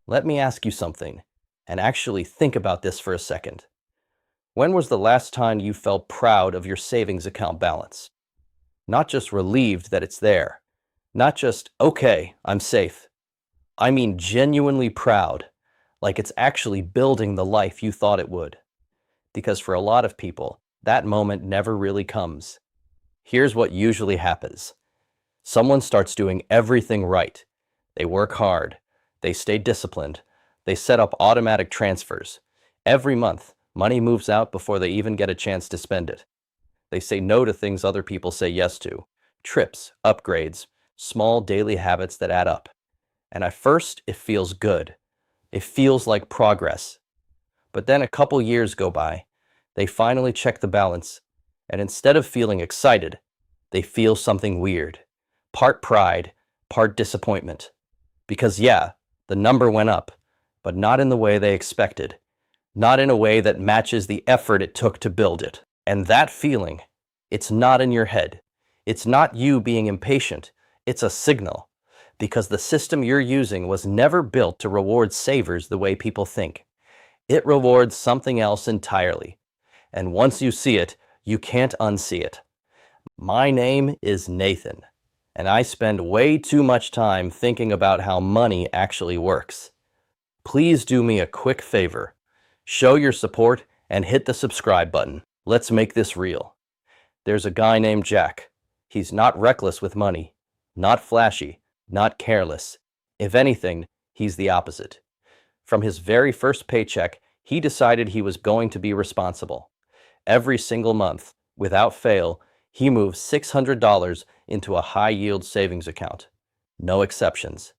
Let me ask you something, and actually think about this for a second. When was the last time you felt proud of your savings account balance? Not just relieved that it's there. Not just, okay, I'm safe. I mean genuinely proud, like it's actually building the life you thought it would. Because for a lot of people, that moment never really comes. Here's what usually happens. Someone starts doing everything right. They work hard. They stay disciplined. They set up automatic transfers. Every month, money moves out before they even get a chance to spend it. They say no to things other people say yes to. Trips, upgrades, small daily habits that add up. And at first, it feels good. It feels like progress. But then a couple years go by. They finally check the balance. And instead of feeling excited, they feel something weird. Part pride, part disappointment. Because yeah, the number went up, but not in the way they expected. Not in a way that matches the effort it took to build it. And that feeling, it's not in your head. It's not you being impatient. It's a signal. Because the system you're using was never built to reward savers the way people think. It rewards something else entirely. And once you see it, you can't unsee it. My name is Nathan, and I spend way too much time thinking about how money actually works. Please do me a quick favor. Show your support and hit the subscribe button. Let's make this real. There's a guy named Jack. He's not reckless with money, not flashy, not careless. If anything, he's the opposite. From his very first paycheck, he decided he was going to be responsible. Every single month, without fail, he moves $600 into a high-yield savings account. No exceptions.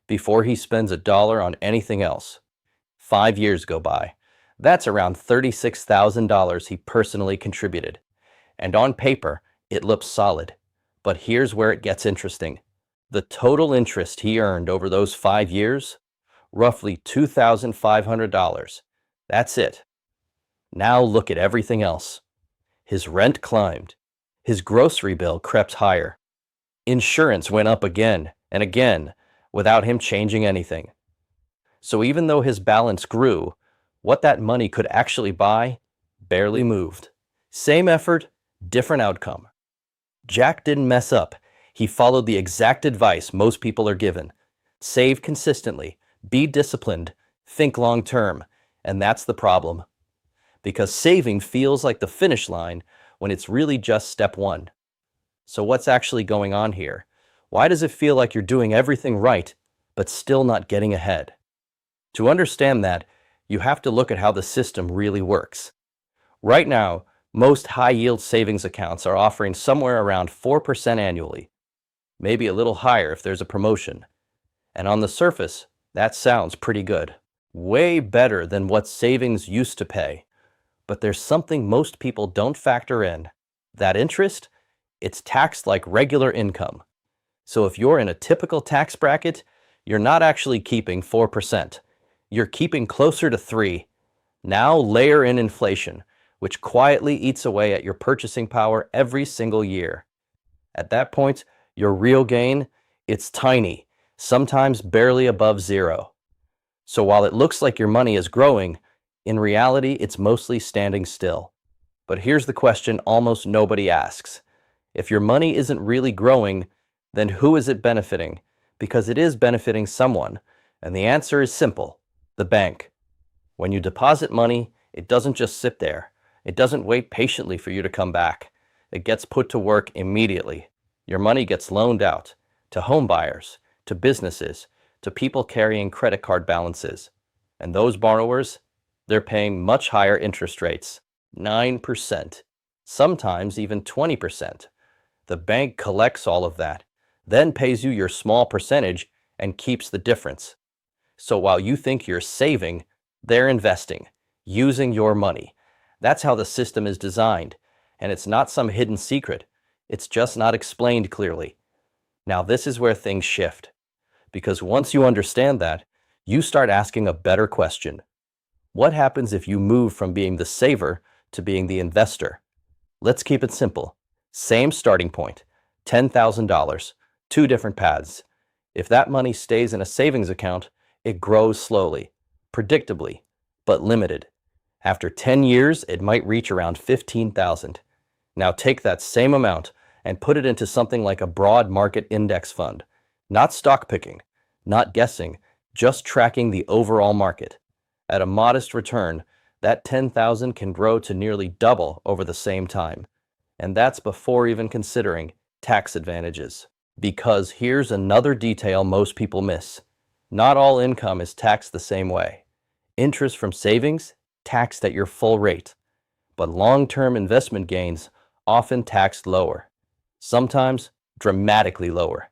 Before he spends a dollar on anything else. 5 years go by. That's around $36,000 he personally contributed. And on paper, it looks solid. But here's where it gets interesting. The total interest he earned over those 5 years? Roughly $2,500. That's it. Now look at everything else. His rent climbed. His grocery bill crept higher. Insurance went up again and again without him changing anything. So even though his balance grew, what that money could actually buy barely moved. Same effort, different outcome. Jack didn't mess up. He followed the exact advice most people are given. Save consistently, be disciplined, think long term, and that's the problem. Because saving feels like the finish line when it's really just step one. So what's actually going on here? Why does it feel like you're doing everything right, but still not getting ahead? To understand that, you have to look at how the system really works. Right now, most high-yield savings accounts are offering somewhere around 4% annually, maybe a little higher if there's a promotion. And on the surface, that sounds pretty good. Way better than what savings used to pay. But there's something most people don't factor in. That interest, it's taxed like regular income. So if you're in a typical tax bracket, you're not actually keeping 4%. You're keeping closer to 3%. Now layer in inflation, which quietly eats away at your purchasing power every single year. At that point, your real gain, it's tiny, sometimes barely above zero. So while it looks like your money is growing, in reality, it's mostly standing still. But here's the question almost nobody asks. If your money isn't really growing, then who is it benefiting? Because it is benefiting someone. And the answer is simple: the bank. When you deposit money, it doesn't just sit there. It doesn't wait patiently for you to come back. It gets put to work immediately. Your money gets loaned out to home buyers, to businesses, to people carrying credit card balances. And those borrowers, they're paying much higher interest rates, 9%, sometimes even 20%. The bank collects all of that, then pays you your small percentage and keeps the difference. So while you think you're saving, they're investing, using your money. That's how the system is designed, and it's not some hidden secret. It's just not explained clearly. Now this is where things shift, because once you understand that, you start asking a better question. What happens if you move from being the saver to being the investor? Let's keep it simple. Same starting point, $10,000, 2 different paths. If that money stays in a savings account, It grows slowly, predictably, but limited. After 10 years, it might reach around 15,000. Now take that same amount and put it into something like a broad market index fund. Not stock picking, not guessing, just tracking the overall market. At a modest return, that 10,000 can grow to nearly double over the same time. And that's before even considering tax advantages. Because here's another detail most people miss. Not all income is taxed the same way. Interest from savings, taxed at your full rate. But long-term investment gains, often taxed lower. Sometimes dramatically lower.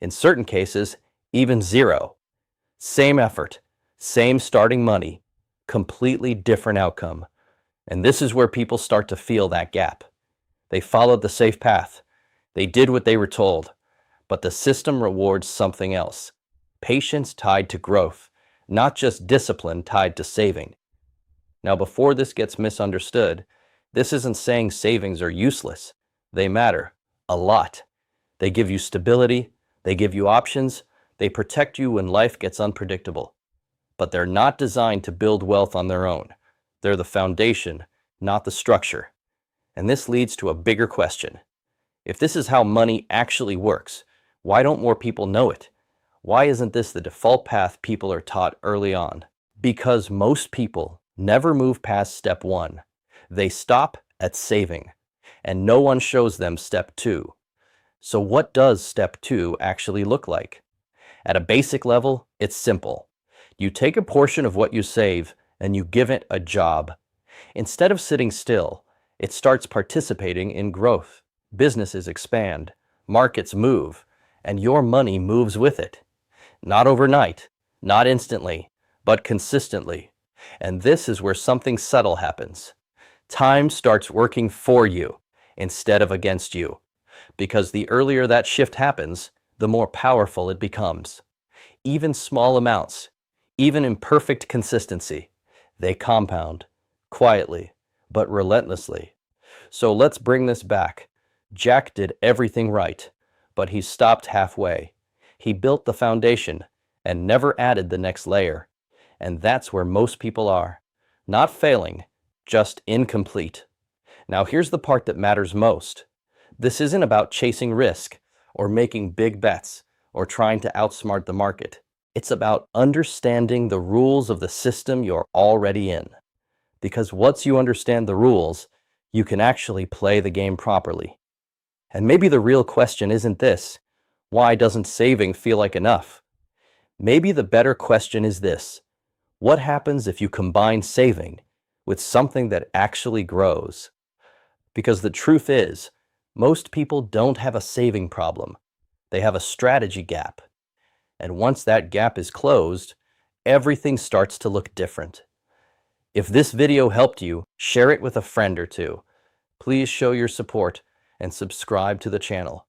In certain cases, even zero. Same effort, same starting money, completely different outcome. And this is where people start to feel that gap. They followed the safe path. They did what they were told. But the system rewards something else. Patience tied to growth, not just discipline tied to saving. Now, before this gets misunderstood, this isn't saying savings are useless. They matter a lot. They give you stability, they give you options, they protect you when life gets unpredictable. But they're not designed to build wealth on their own. They're the foundation, not the structure. And this leads to a bigger question. If this is how money actually works, why don't more people know it? Why isn't this the default path people are taught early on? Because most people never move past step one. They stop at saving, and no one shows them step two. So what does step two actually look like? At a basic level, it's simple. You take a portion of what you save and you give it a job. Instead of sitting still, it starts participating in growth. Businesses expand, markets move, and your money moves with it. Not overnight, not instantly, but consistently. And this is where something subtle happens. Time starts working for you instead of against you. Because the earlier that shift happens, the more powerful it becomes. Even small amounts, even imperfect consistency, they compound, quietly, but relentlessly. So let's bring this back. Jack did everything right, but he stopped halfway. He built the foundation and never added the next layer. And that's where most people are. Not failing, just incomplete. Now here's the part that matters most. This isn't about chasing risk or making big bets or trying to outsmart the market. It's about understanding the rules of the system you're already in. Because once you understand the rules, you can actually play the game properly. And maybe the real question isn't this: why doesn't saving feel like enough? Maybe the better question is this: what happens if you combine saving with something that actually grows? Because the truth is, most people don't have a saving problem. They have a strategy gap. And once that gap is closed, everything starts to look different. If this video helped you, share it with a friend or two. Please show your support and subscribe to the channel.